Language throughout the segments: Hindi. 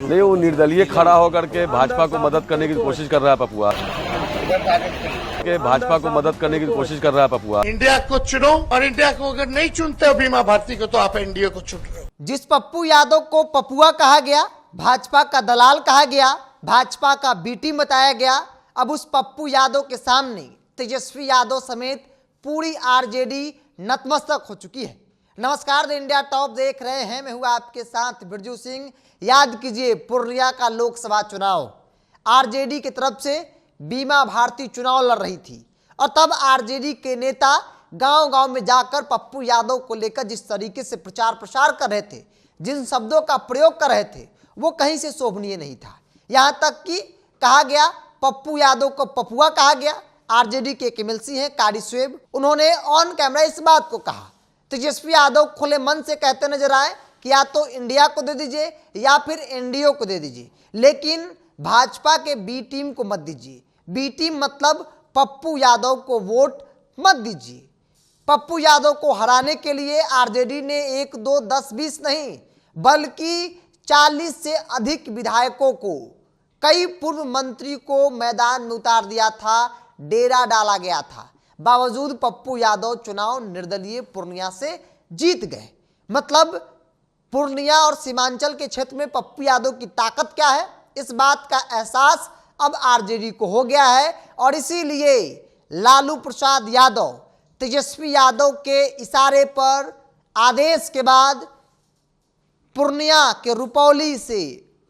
नहीं, वो निर्दलीय खड़ा होकर के भाजपा को मदद करने की कोशिश कर रहा है पपुआ, भाजपा को मदद करने की कोशिश कर रहा है पपुआ। इंडिया को चुनो, और इंडिया को अगर नहीं चुनते हो बीमा भारती को, तो आप एनडीए को चुन रहे हो। जिस पप्पू यादव को पपुआ कहा गया, भाजपा का दलाल कहा गया, भाजपा का बी टीम बताया गया, अब उस पप्पू यादव के सामने तेजस्वी यादव समेत पूरी आरजेडी नतमस्तक हो चुकी है। नमस्कार, द इंडिया टॉप देख रहे हैं, मैं हूं आपके साथ बिरजू सिंह। याद कीजिए, पूर्णिया का लोकसभा चुनाव आरजेडी की तरफ से बीमा भारती चुनाव लड़ रही थी, और तब आरजेडी के नेता गांव-गांव में जाकर पप्पू यादव को लेकर जिस तरीके से प्रचार प्रसार कर रहे थे, जिन शब्दों का प्रयोग कर रहे थे, वो कहीं से शोभनीय नहीं था। यहां तक कि कहा गया, पप्पू यादव को पपुआ कहा गया। आरजेडी के एक एमएलसी हैं कारी स्वेब, उन्होंने ऑन कैमरा इस बात को कहा। तेजस्वी यादव खुले मन से कहते नजर आए कि या तो इंडिया को दे दीजिए या फिर एनडीए को दे दीजिए, लेकिन भाजपा के बी टीम को मत दीजिए। बी टीम मतलब पप्पू यादव को वोट मत दीजिए। पप्पू यादव को हराने के लिए आरजेडी ने 1, 2, 10, 20 नहीं, बल्कि 40 से अधिक विधायकों को, कई पूर्व मंत्री को मैदान में उतार दिया था, डेरा डाला गया था। बावजूद पप्पू यादव चुनाव निर्दलीय पूर्णिया से जीत गए। मतलब पूर्णिया और सीमांचल के क्षेत्र में पप्पू यादव की ताकत क्या है, इस बात का एहसास अब आरजेडी को हो गया है, और इसीलिए लालू प्रसाद यादव तेजस्वी यादव के इशारे पर आदेश के बाद पूर्णिया के रुपौली से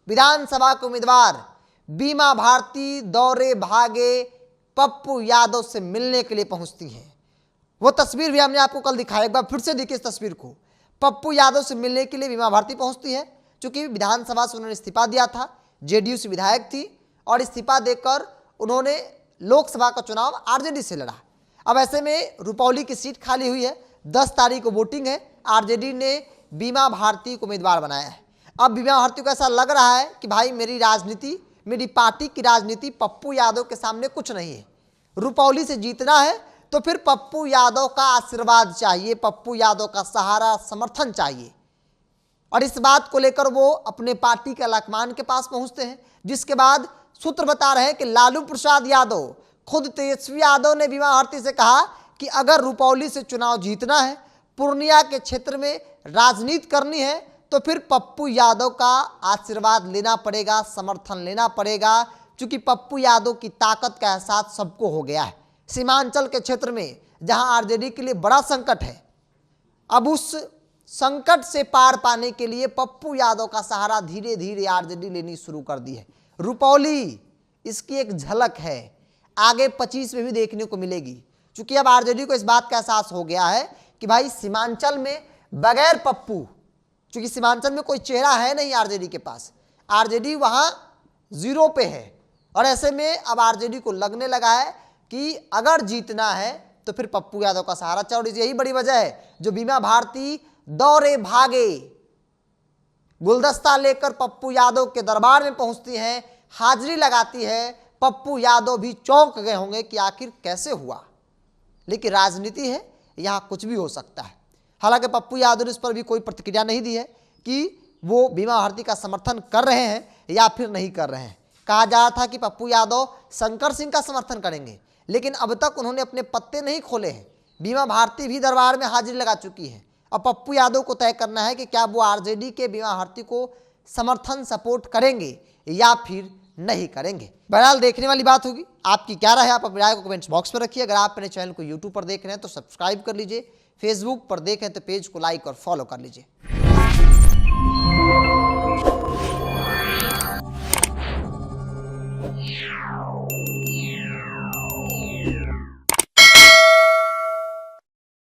विधानसभा के उम्मीदवार बीमा भारती दौरे भागे पप्पू यादव से मिलने के लिए पहुंचती हैं। वो तस्वीर भी हमने आपको कल दिखाया, एक बार फिर से देखिए इस तस्वीर को। पप्पू यादव से मिलने के लिए बीमा भारती पहुंचती है, क्योंकि विधानसभा से उन्होंने इस्तीफा दिया था, जेडीयू से विधायक थी, और इस्तीफा देकर उन्होंने लोकसभा का चुनाव आरजेडी से लड़ा। अब ऐसे में रुपौली की सीट खाली हुई है, 10 तारीख को वोटिंग है, आरजेडी ने बीमा भारती को उम्मीदवार बनाया है। अब बीमा भारती को ऐसा लग रहा है कि भाई मेरी राजनीति, मेरी पार्टी की राजनीति पप्पू यादव के सामने कुछ नहीं है। रुपौली से जीतना है तो फिर पप्पू यादव का आशीर्वाद चाहिए, पप्पू यादव का सहारा, समर्थन चाहिए। और इस बात को लेकर वो अपने पार्टी के लाकमान के पास पहुंचते हैं, जिसके बाद सूत्र बता रहे हैं कि लालू प्रसाद यादव, खुद तेजस्वी यादव ने बीमा भारती से कहा कि अगर रुपौली से चुनाव जीतना है, पूर्णिया के क्षेत्र में राजनीति करनी है, तो फिर पप्पू यादव का आशीर्वाद लेना पड़ेगा, समर्थन लेना पड़ेगा, क्योंकि पप्पू यादव की ताकत का एहसास सबको हो गया है। सीमांचल के क्षेत्र में जहां आरजेडी के लिए बड़ा संकट है, अब उस संकट से पार पाने के लिए पप्पू यादव का सहारा धीरे धीरे आरजेडी लेनी शुरू कर दी है। रुपौली इसकी एक झलक है, आगे 25 में भी देखने को मिलेगी, क्योंकि अब आरजेडी को इस बात का एहसास हो गया है कि भाई सीमांचल में बगैर पप्पू, क्योंकि सीमांचल में कोई चेहरा है नहीं आरजेडी के पास, आरजेडी वहां जीरो पे है, और ऐसे में अब आरजेडी को लगने लगा है कि अगर जीतना है तो फिर पप्पू यादव का सहारा चाहिए। यही बड़ी वजह है जो बीमा भारती दौरे भागे गुलदस्ता लेकर पप्पू यादव के दरबार में पहुंचती हैं, हाजिरी लगाती है। पप्पू यादव भी चौंक गए होंगे कि आखिर कैसे हुआ, लेकिन राजनीति है, यहां कुछ भी हो सकता है। हालांकि पप्पू यादव ने इस पर भी कोई प्रतिक्रिया नहीं दी है कि वो बीमा भारती का समर्थन कर रहे हैं या फिर नहीं कर रहे हैं। कहा जा रहा था कि पप्पू यादव शंकर सिंह का समर्थन करेंगे, लेकिन अब तक उन्होंने अपने पत्ते नहीं खोले हैं। बीमा भारती भी दरबार में हाजिरी लगा चुकी है। अब पप्पू यादव को तय करना है कि क्या वो आरजेडी के बीमा भारती को समर्थन सपोर्ट करेंगे या फिर नहीं करेंगे। बहरहाल देखने वाली बात होगी। आपकी क्या राय है, आप अपनी राय को कमेंट्स बॉक्स में रखिए। अगर आप मेरे चैनल को यूट्यूब पर देख रहे हैं तो सब्सक्राइब कर लीजिए, फेसबुक पर देखें तो पेज को लाइक और फॉलो कर लीजिए।